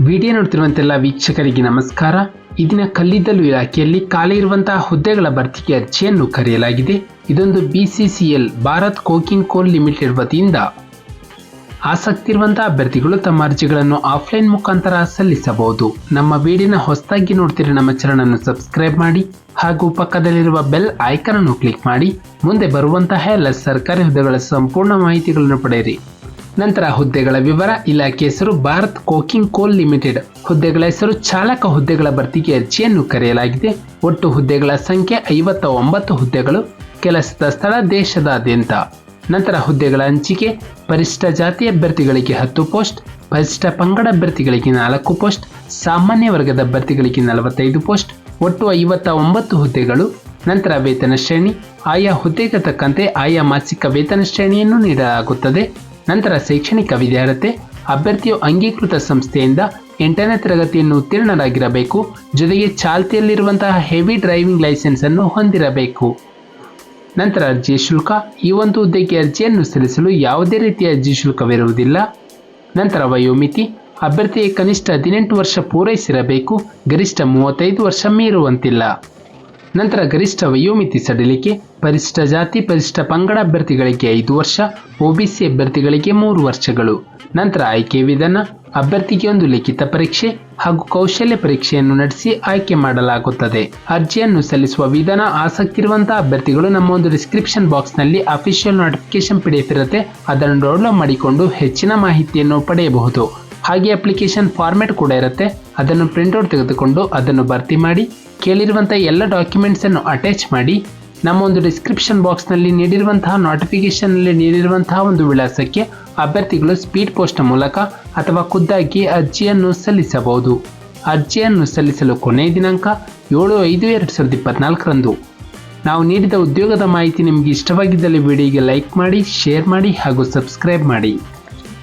Video ನೋಡ್ತಿರುವಂತೆಲ್ಲ ವೀಕ್ಷಕರಿಗೆ ನಮಸ್ಕಾರ. ಇದನ್ನ ಕಲ್ಲಿದ್ದಲು ಇಲಾಖೆಯಲ್ಲಿ ಖಾಲಿ ಇರುವಂತಹ ಹುದ್ದೆಗಳ ಭರ್ತಿಗೆ ಅರ್ಜಿಯನ್ನು ಕರೆಯಲಾಗಿದೆ. ಇದೊಂದು BCCL ಭಾರತ್ ಕೋಕಿಂಗ್ ಕೋಲ್ ಲಿಮಿಟೆಡ್ ವತಿಯಿಂದ ಆಸಕ್ತಿ ಇರುವಂತಹ ಅಭ್ಯರ್ಥಿಗಳು ತಮ್ಮ ಅರ್ಜಿಗಳನ್ನು ಆಫ್ಲೈನ್ ಮುಖಾಂತರ ಸಲ್ಲಿಸಬಹುದು. ನಮ್ಮ ವಿಡಿಯೋನ ಹೊಸದಾಗಿ ನೋಡ್ತಿರೋ ನಮ್ಮ ಚಾನೆಲ್ ಅನ್ನು ಸಬ್ಸ್ಕ್ರೈಬ್ ಮಾಡಿ ಹಾಗೂ ಪಕ್ಕದಲ್ಲಿರುವ ಬೆಲ್ ಐಕಾನ್ ಅನ್ನು ಕ್ಲಿಕ್ ಮಾಡಿ ಮುಂದೆ ಬರುವಂತಹ ಎಲ್ಲ ಸರ್ಕಾರಿ ಹುದ್ದೆಗಳ ಸಂಪೂರ್ಣ ಮಾಹಿತಿಗಳನ್ನು ಪಡೆಯಿರಿ. ನಂತರ ಹುದ್ದೆಗಳ ವಿವರ. ಇಲಾಖೆ ಹೆಸರು ಭಾರತ್ ಕೋಕಿಂಗ್ ಕೋಲ್ ಲಿಮಿಟೆಡ್. ಹುದ್ದೆಗಳ ಹೆಸರು ಚಾಲಕ ಹುದ್ದೆಗಳ ಭರ್ತಿಗೆ ಅರ್ಜಿಯನ್ನು ಕರೆಯಲಾಗಿದೆ. ಒಟ್ಟು ಹುದ್ದೆಗಳ ಸಂಖ್ಯೆ 59 ಹುದ್ದೆಗಳು. ಕೆಲಸದ ಸ್ಥಳ ದೇಶದಾದ್ಯಂತ. ನಂತರ ಹುದ್ದೆಗಳ ಹಂಚಿಕೆ: ಪರಿಶಿಷ್ಟ ಜಾತಿ ಅಭ್ಯರ್ಥಿಗಳಿಗೆ 10 ಪೋಸ್ಟ್, ಪರಿಶಿಷ್ಟ ಪಂಗಡ ಅಭ್ಯರ್ಥಿಗಳಿಗೆ 4 ಪೋಸ್ಟ್, ಸಾಮಾನ್ಯ ವರ್ಗದ ಅಭ್ಯರ್ಥಿಗಳಿಗೆ 45 ಪೋಸ್ಟ್. ಒಟ್ಟು 59 ಹುದ್ದೆಗಳು. ನಂತರ ವೇತನ ಶ್ರೇಣಿ: ಆಯಾ ಹುದ್ದೆಗೆ ತಕ್ಕಂತೆ ಆಯಾ ಮಾಸಿಕ ವೇತನ ಶ್ರೇಣಿಯನ್ನು ನೀಡಲಾಗುತ್ತದೆ. ನಂತರ ಶೈಕ್ಷಣಿಕ ವಿದ್ಯಾರ್ಹತೆ: ಅಭ್ಯರ್ಥಿಯು ಅಂಗೀಕೃತ ಸಂಸ್ಥೆಯಿಂದ 8ನೇ ತರಗತಿಯನ್ನು ಉತ್ತೀರ್ಣರಾಗಿರಬೇಕು. ಜೊತೆಗೆ ಚಾಲ್ತಿಯಲ್ಲಿರುವಂತಹ ಹೆವಿ ಡ್ರೈವಿಂಗ್ ಲೈಸೆನ್ಸ್ ಅನ್ನು ಹೊಂದಿರಬೇಕು. ನಂತರ ಅರ್ಜಿ ಶುಲ್ಕ: ಈ ಒಂದು ಹುದ್ದೆಗೆ ಅರ್ಜಿಯನ್ನು ಸಲ್ಲಿಸಲು ಯಾವುದೇ ರೀತಿಯ ಅರ್ಜಿ ಶುಲ್ಕವಿರುವುದಿಲ್ಲ. ನಂತರ ವಯೋಮಿತಿ: ಅಭ್ಯರ್ಥಿಗೆ ಕನಿಷ್ಠ 18 ವರ್ಷ ಪೂರೈಸಿರಬೇಕು. ಗರಿಷ್ಠ 35 ವರ್ಷ ಮೀರುವಂತಿಲ್ಲ. ನಂತರ ಗರಿಷ್ಠ ವಯೋಮಿತಿ ಸಡಿಲಿಕೆ: ಪರಿಶಿಷ್ಟ ಜಾತಿ ಪರಿಶಿಷ್ಟ ಪಂಗಡ ಅಭ್ಯರ್ಥಿಗಳಿಗೆ 5 ವರ್ಷ, OBC ಅಭ್ಯರ್ಥಿಗಳಿಗೆ 3 ವರ್ಷಗಳು. ನಂತರ ಆಯ್ಕೆ ವಿಧಾನ: ಅಭ್ಯರ್ಥಿಗೆ ಒಂದು ಲಿಖಿತ ಪರೀಕ್ಷೆ ಹಾಗೂ ಕೌಶಲ್ಯ ಪರೀಕ್ಷೆಯನ್ನು ನಡೆಸಿ ಆಯ್ಕೆ ಮಾಡಲಾಗುತ್ತದೆ. ಅರ್ಜಿಯನ್ನು ಸಲ್ಲಿಸುವ ವಿಧಾನ: ಆಸಕ್ತಿ ಇರುವಂತಹ ಅಭ್ಯರ್ಥಿಗಳು ನಮ್ಮ ಒಂದು ಡಿಸ್ಕ್ರಿಪ್ಷನ್ ಬಾಕ್ಸ್ ನಲ್ಲಿ ಅಫಿಷಿಯಲ್ ನೋಟಿಫಿಕೇಶನ್ PDF ಇರುತ್ತೆ, ಅದನ್ನು ಡೌನ್ಲೋಡ್ ಮಾಡಿಕೊಂಡು ಹೆಚ್ಚಿನ ಮಾಹಿತಿಯನ್ನು ಪಡೆಯಬಹುದು. ಹಾಗೆ ಅಪ್ಲಿಕೇಶನ್ ಫಾರ್ಮೆಟ್ ಕೂಡ ಇರುತ್ತೆ, ಅದನ್ನು ಪ್ರಿಂಟ್ಔಟ್ ತೆಗೆದುಕೊಂಡು ಅದನ್ನು ಭರ್ತಿ ಮಾಡಿ ಕೇಳಿರುವಂತಹ ಎಲ್ಲ ಡಾಕ್ಯುಮೆಂಟ್ಸ್ ಅನ್ನು ಅಟ್ಯಾಚ್ ಮಾಡಿ ನಮ್ಮ ಒಂದು ಡಿಸ್ಕ್ರಿಪ್ಷನ್ ಬಾಕ್ಸ್ ನಲ್ಲಿ ನೀಡಿರುವಂತಹ ನೋಟಿಫಿಕೇಶನ್ ನಲ್ಲಿ ನೀಡಿರುವಂತಹ ಒಂದು ವಿಳಾಸಕ್ಕೆ ಅಭ್ಯರ್ಥಿಗಳು ಸ್ಪೀಡ್ ಪೋಸ್ಟ್ ಮೂಲಕ ಅಥವಾ ಖುದ್ದಾಗಿ ಅರ್ಜಿಯನ್ನು ಸಲ್ಲಿಸಬಹುದು. ಅರ್ಜಿಯನ್ನು ಸಲ್ಲಿಸಲು ಕೊನೆಯ ದಿನಾಂಕ 7/5/2024 ನಾವು ನೀಡಿದ ಉದ್ಯೋಗದ ಮಾಹಿತಿ ನಿಮಗೆ ಇಷ್ಟವಾಗಿದ್ದಲ್ಲಿ ವಿಡಿಯೋಗೆ ಲೈಕ್ ಮಾಡಿ, ಶೇರ್ ಮಾಡಿ ಹಾಗೂ ಸಬ್ಸ್ಕ್ರೈಬ್ ಮಾಡಿ.